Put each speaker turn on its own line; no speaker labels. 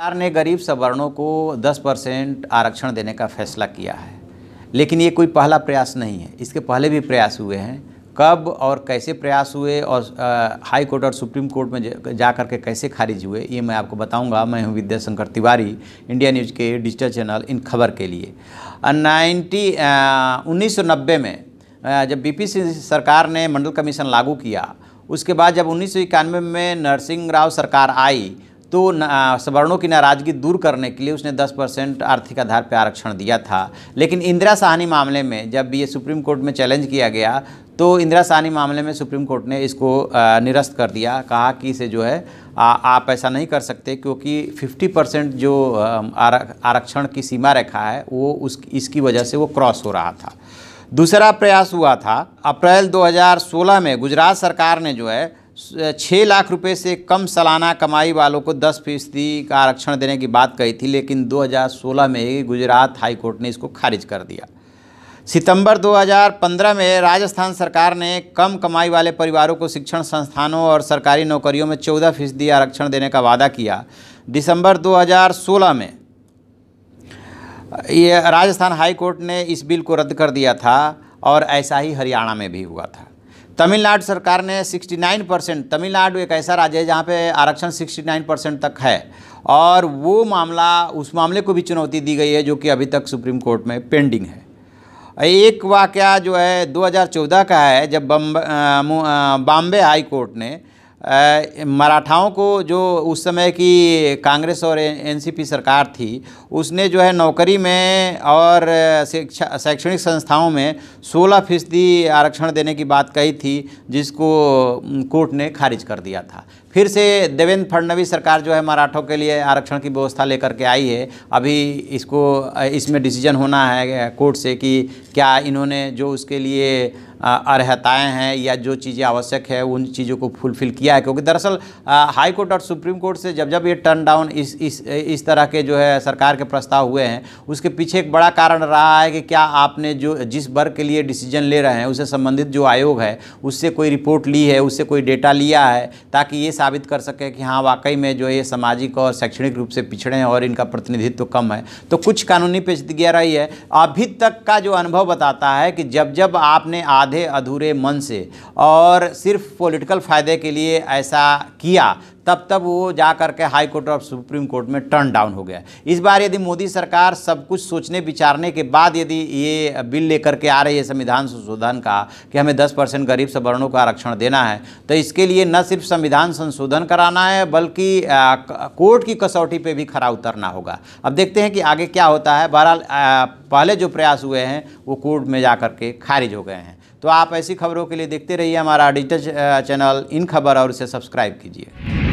सरकार ने गरीब सवर्णों को 10% आरक्षण देने का फैसला किया है, लेकिन ये कोई पहला प्रयास नहीं है। इसके पहले भी प्रयास हुए हैं। कब और कैसे प्रयास हुए और हाई कोर्ट और सुप्रीम कोर्ट में जा कर के कैसे खारिज हुए, ये मैं आपको बताऊंगा। मैं हूं विद्याशंकर तिवारी, इंडिया न्यूज़ के डिजिटल चैनल इन खबर के लिए। 1990 में जब बीपी सिंह सरकार ने मंडल कमीशन लागू किया, उसके बाद जब 1991 में नरसिंह राव सरकार आई तो सवर्णों की नाराज़गी दूर करने के लिए उसने 10% आर्थिक आधार पर आरक्षण दिया था। लेकिन इंदिरा साहनी मामले में जब ये सुप्रीम कोर्ट में चैलेंज किया गया तो इंदिरा साहनी मामले में सुप्रीम कोर्ट ने इसको निरस्त कर दिया। कहा कि इसे जो है आप ऐसा नहीं कर सकते, क्योंकि 50% जो आरक्षण की सीमा रेखा है वो इसकी वजह से वो क्रॉस हो रहा था। दूसरा प्रयास हुआ था अप्रैल 2016 में। गुजरात सरकार ने जो है 6 लाख रुपए से कम सालाना कमाई वालों को 10% का आरक्षण देने की बात कही थी, लेकिन 2016 में ही गुजरात हाई कोर्ट ने इसको खारिज कर दिया। सितंबर 2015 में राजस्थान सरकार ने कम कमाई वाले परिवारों को शिक्षण संस्थानों और सरकारी नौकरियों में 14% आरक्षण देने का वादा किया। दिसंबर 2016 में ये राजस्थान हाई कोर्ट ने इस बिल को रद्द कर दिया था और ऐसा ही हरियाणा में भी हुआ था। तमिलनाडु सरकार ने 69%, तमिलनाडु एक ऐसा राज्य है जहाँ पे आरक्षण 69% तक है, और वो मामला, उस मामले को भी चुनौती दी गई है जो कि अभी तक सुप्रीम कोर्ट में पेंडिंग है। एक वाकया जो है 2014 का है, जब बॉम्बे हाई कोर्ट ने मराठाओं को, जो उस समय की कांग्रेस और एनसीपी सरकार थी, उसने जो है नौकरी में और शैक्षणिक संस्थाओं में 16% आरक्षण देने की बात कही थी, जिसको कोर्ट ने खारिज कर दिया था। फिर से देवेंद्र फडणवीस सरकार जो है मराठों के लिए आरक्षण की व्यवस्था लेकर के आई है। अभी इसमें डिसीजन होना है कोर्ट से कि क्या इन्होंने जो उसके लिए अर्हताएँ हैं या जो चीज़ें आवश्यक है उन चीज़ों को फुलफ़िल किया है। क्योंकि दरअसल हाई कोर्ट और सुप्रीम कोर्ट से जब ये टर्न डाउन इस तरह के जो है सरकार के प्रस्ताव हुए हैं, उसके पीछे एक बड़ा कारण रहा है कि क्या आपने जिस वर्ग के लिए डिसीजन ले रहे हैं उससे संबंधित जो आयोग है उससे कोई रिपोर्ट ली है, उससे कोई डेटा लिया है, ताकि ये साबित कर सके कि हाँ वाकई में जो ये सामाजिक और शैक्षणिक रूप से पिछड़े हैं और इनका प्रतिनिधित्व कम है। तो कुछ कानूनी पेचीदगियाँ रही है। अभी तक का जो अनुभव बताता है कि जब आपने आधे अधूरे मन से और सिर्फ पॉलिटिकल फ़ायदे के लिए ऐसा किया, तब वो जा कर के हाई कोर्ट और सुप्रीम कोर्ट में टर्न डाउन हो गया। इस बार यदि मोदी सरकार सब कुछ सोचने विचारने के बाद यदि ये बिल लेकर के आ रही है संविधान संशोधन का कि हमें 10% गरीब सवर्णों को आरक्षण देना है, तो इसके लिए न सिर्फ संविधान संशोधन कराना है बल्कि कोर्ट की कसौटी पे भी खरा उतरना होगा। अब देखते हैं कि आगे क्या होता है। बहरहाल पहले जो प्रयास हुए हैं वो कोर्ट में जा कर के खारिज हो गए हैं। तो आप ऐसी खबरों के लिए देखते रहिए हमारा डिजिटल चैनल इन खबर और इसे सब्सक्राइब कीजिए।